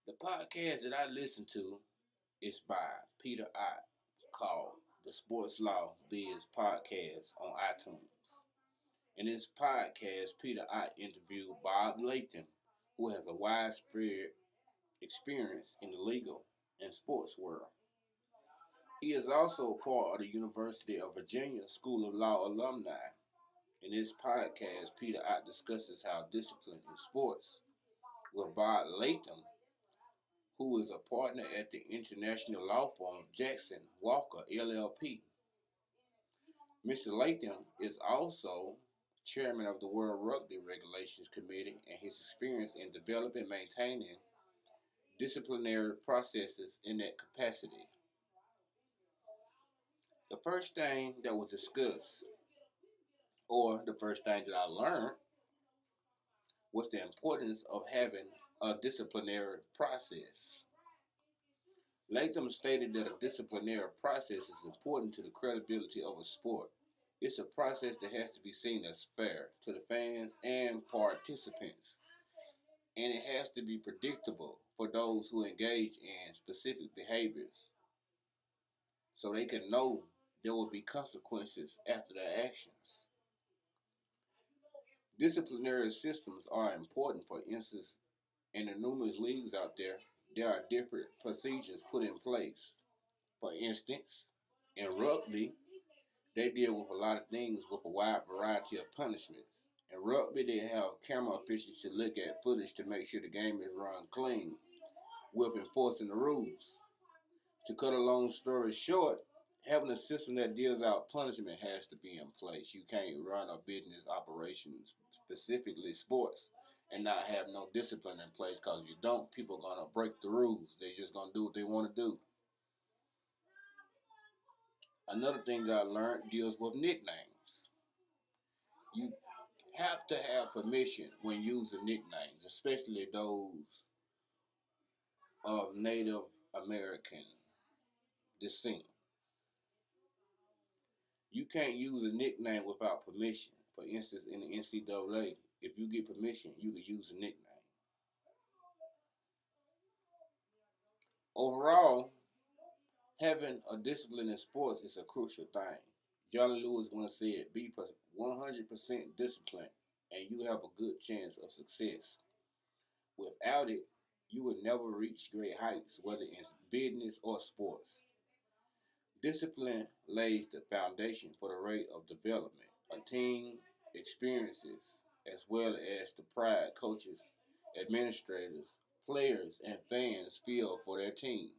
The podcast that I listen to is by Peter Ott called the Sports Law Biz Podcast on iTunes. In this podcast, Peter Ott interviewed Bob Latham, who has a widespread experience in the legal and sports world. He is also part of the University of Virginia School of Law alumni. In this podcast, Peter Ott discusses how discipline in sports with Bob Latham, who is a partner at the international law firm Jackson Walker LLP. Mr. Latham is also chairman of the World Rugby Regulations Committee, and his experience in developing and maintaining disciplinary processes in that capacity. The first thing that was discussed, or the first thing that I learned, was the importance of having a disciplinary process. Latham stated that a disciplinary process is important to the credibility of a sport. It's a process that has to be seen as fair to the fans and participants, and it has to be predictable for those who engage in specific behaviors so they can know there will be consequences after their actions. Disciplinary systems are important. For instance, in the numerous leagues out there are different procedures put in place. For instance, in rugby, they deal with a lot of things with a wide variety of punishments. In rugby, they have camera officials to look at footage to make sure the game is run clean with enforcing the rules. To cut a long story short, having a system that deals out punishment has to be in place. You can't run a business operation, specifically sports, and not have no discipline in place, because if you don't, people are going to break the rules. They're just going to do what they want to do. Another thing that I learned deals with nicknames. You have to have permission when using nicknames, especially those of Native American descent. You can't use a nickname without permission. For instance, in the NCAA, if you get permission, you can use a nickname. Overall, having a discipline in sports is a crucial thing. John Lewis once said, be 100% disciplined and you have a good chance of success. Without it, you will never reach great heights, whether in business or sports. Discipline lays the foundation for the rate of development. A team experiences, as well as the pride coaches, administrators, players, and fans feel for their team.